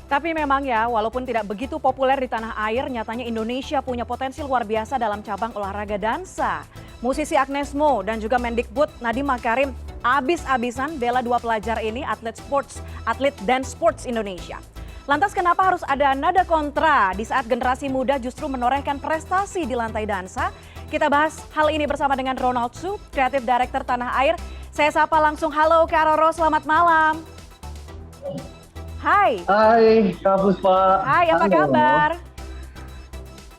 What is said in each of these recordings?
Tapi memang ya, walaupun tidak begitu populer di tanah air, nyatanya Indonesia punya potensi luar biasa dalam cabang olahraga dansa. Musisi Agnes Mo dan juga Mendikbud Nadiem Makarim abis-abisan bela dua pelajar ini, atlet dance sports Indonesia. Lantas kenapa harus ada nada kontra di saat generasi muda justru menorehkan prestasi di lantai dansa? Kita bahas hal ini bersama dengan Ronald Su, Kreatif Director Tanah Air. Saya sapa langsung, halo Kak Roro, selamat malam. Hai. Hai Kak Puspa. Hai, apa Halo. kabar?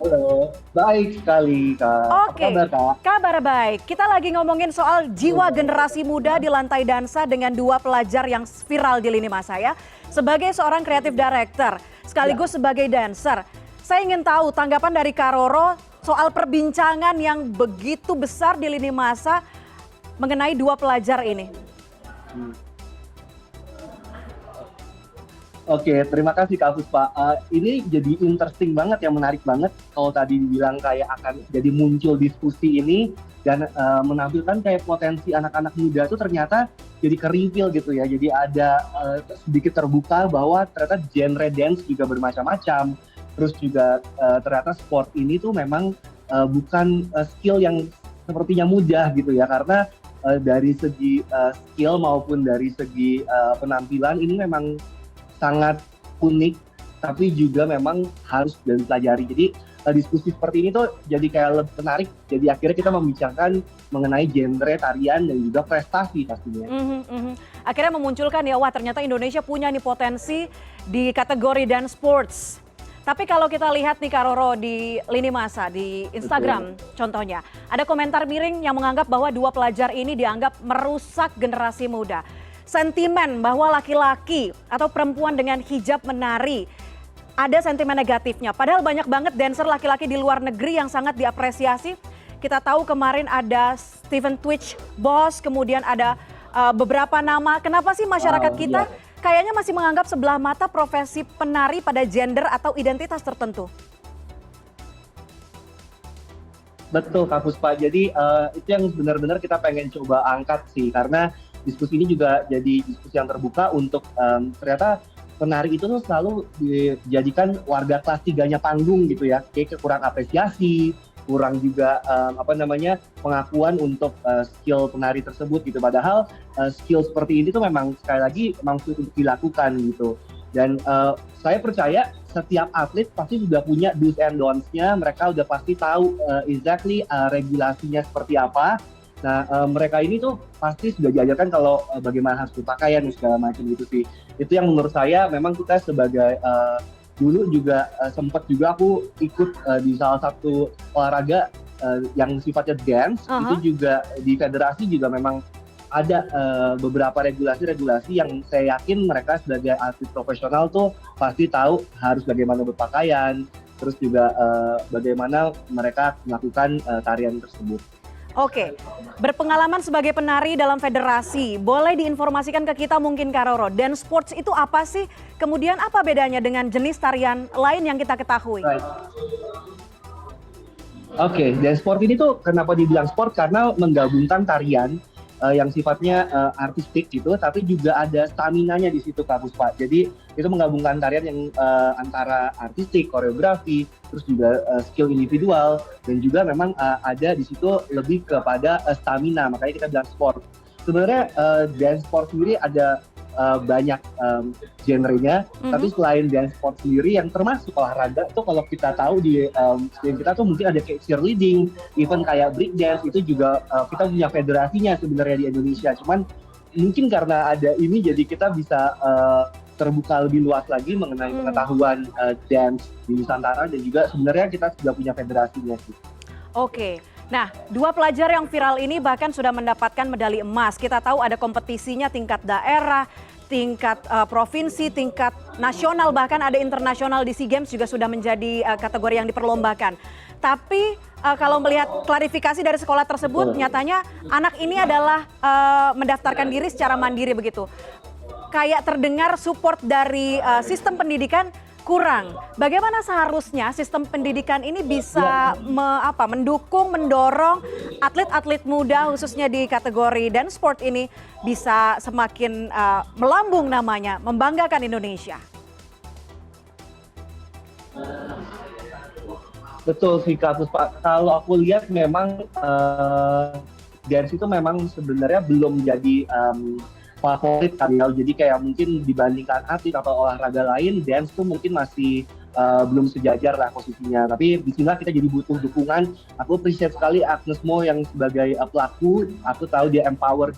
Halo, baik sekali Kak. Oke, Apa kabar Kak? kabar baik. Kita lagi ngomongin soal jiwa generasi muda di lantai dansa dengan dua pelajar yang viral di lini masa ya. Sebagai seorang kreatif director, sekaligus sebagai dancer, saya ingin tahu tanggapan dari Kak Roro soal perbincangan yang begitu besar di lini masa mengenai dua pelajar ini. Oke, terima kasih Kak Puspa. Ini jadi interesting banget, yang menarik banget. Kalau tadi dibilang kayak akan jadi muncul diskusi ini dan menampilkan kayak potensi anak-anak muda itu ternyata jadi ke-reveal gitu ya. Jadi ada sedikit terbuka bahwa ternyata genre dance juga bermacam-macam. Terus juga ternyata sport ini tuh memang bukan skill yang sepertinya mudah gitu ya. Karena dari segi skill maupun dari segi penampilan ini memang sangat unik, tapi juga memang harus dipelajari. Jadi diskusi seperti ini tuh jadi kayak lebih menarik. Jadi akhirnya kita membicarakan mengenai genre tarian dan juga prestasi pastinya. Akhirnya memunculkan ya, wah ternyata Indonesia punya nih potensi di kategori dance sports. Tapi kalau kita lihat nih Kak Roro di lini masa, di Instagram contohnya, ada komentar miring yang menganggap bahwa dua pelajar ini dianggap merusak generasi muda. Sentimen bahwa laki-laki atau perempuan dengan hijab menari, ada sentimen negatifnya. Padahal banyak banget dancer laki-laki di luar negeri yang sangat diapresiasi. Kita tahu kemarin ada Stephen Twitch Boss, kemudian ada beberapa nama. Kenapa sih masyarakat kita kayaknya masih menganggap sebelah mata profesi penari pada gender atau identitas tertentu? Betul Kak Puspa. Jadi itu yang benar-benar kita pengen coba angkat sih, karena diskusi ini juga jadi diskusi yang terbuka untuk ternyata penari itu tuh selalu dijadikan warga kelas tiganya panggung gitu ya, kayak kurang apresiasi, kurang juga pengakuan untuk skill penari tersebut gitu. Padahal skill seperti ini tuh memang sekali lagi memang sulit untuk dilakukan gitu. Dan saya percaya setiap atlet pasti sudah punya do's and don'ts-nya, mereka udah pasti tahu exactly regulasinya seperti apa. Nah, mereka ini tuh pasti sudah diajarkan kalau bagaimana harus berpakaian dan segala macam gitu sih. Itu yang menurut saya memang kita sebagai dulu juga sempat juga aku ikut di salah satu olahraga yang sifatnya dance. Itu juga di federasi juga memang ada beberapa regulasi-regulasi yang saya yakin mereka sebagai atlet profesional tuh pasti tahu harus bagaimana berpakaian, terus juga bagaimana mereka melakukan tarian tersebut. Oke, berpengalaman sebagai penari dalam federasi, boleh diinformasikan ke kita mungkin Kak Roro, dance sports itu apa sih? Kemudian apa bedanya dengan jenis tarian lain yang kita ketahui? Right. Oke, dance sport ini tuh kenapa dibilang sport? Karena menggabungkan tarian yang sifatnya artistik gitu, tapi juga ada staminanya di situ Kak Puspa. Jadi itu menggabungkan tarian yang antara artistik, koreografi, terus juga skill individual, dan juga memang ada di situ lebih kepada stamina, makanya kita bilang sport. Sebenarnya dance sport sendiri ada banyak genrenya, tapi selain dance sport sendiri yang termasuk olahraga itu kalau kita tahu di kita tuh mungkin ada kayak cheerleading, even kayak break dance itu juga kita punya federasinya sebenarnya di Indonesia. Cuman mungkin karena ada ini jadi kita bisa terbuka lebih luas lagi mengenai pengetahuan dance di Nusantara, dan juga sebenarnya kita sudah punya federasinya sih. Oke. Nah, dua pelajar yang viral ini bahkan sudah mendapatkan medali emas. Kita tahu ada kompetisinya tingkat daerah, tingkat provinsi, tingkat nasional, bahkan ada internasional di SEA Games juga sudah menjadi kategori yang diperlombakan. Tapi kalau melihat klarifikasi dari sekolah tersebut, nyatanya anak ini adalah mendaftarkan diri secara mandiri begitu. Kayak terdengar support dari sistem pendidikan kurang. Bagaimana seharusnya sistem pendidikan ini bisa mendukung, mendorong atlet-atlet muda khususnya di kategori dan sport ini bisa semakin melambung namanya, membanggakan Indonesia? Betul sih Kak Puspa. Kalau aku lihat memang dance itu memang sebenarnya belum jadi favorit kan ya. Jadi kayak mungkin dibandingkan atlet atau olahraga lain, dance tuh mungkin masih belum sejajar lah posisinya. Tapi di sini kita jadi butuh dukungan. Aku appreciate sekali Agnes Mo yang sebagai pelaku. Aku tahu dia empower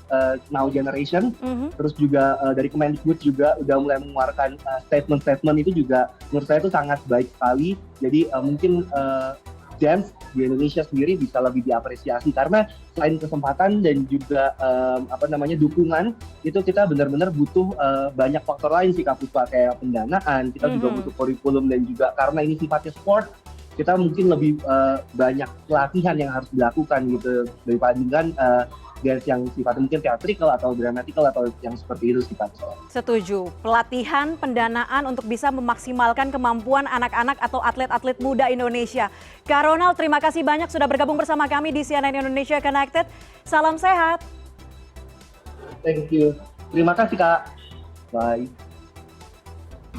now generation. Terus juga dari Kemendikbud juga udah mulai mengeluarkan statement-statement itu juga menurut saya itu sangat baik sekali. Jadi mungkin dance di Indonesia sendiri bisa lebih diapresiasi karena selain kesempatan dan juga dukungan, itu kita benar-benar butuh banyak faktor lain sih Kak Puspa, kayak pendanaan, kita juga butuh kurikulum, dan juga karena ini sifatnya sport, kita mungkin lebih banyak pelatihan yang harus dilakukan gitu dibandingkan dance yang sifatnya mungkin theatrical atau dramatical atau yang seperti itu sih Kak. Setuju. Pelatihan, pendanaan untuk bisa memaksimalkan kemampuan anak-anak atau atlet-atlet muda Indonesia. Kak Ronald, terima kasih banyak sudah bergabung bersama kami di CNN Indonesia Connected. Salam sehat. Thank you. Terima kasih Kak. Bye.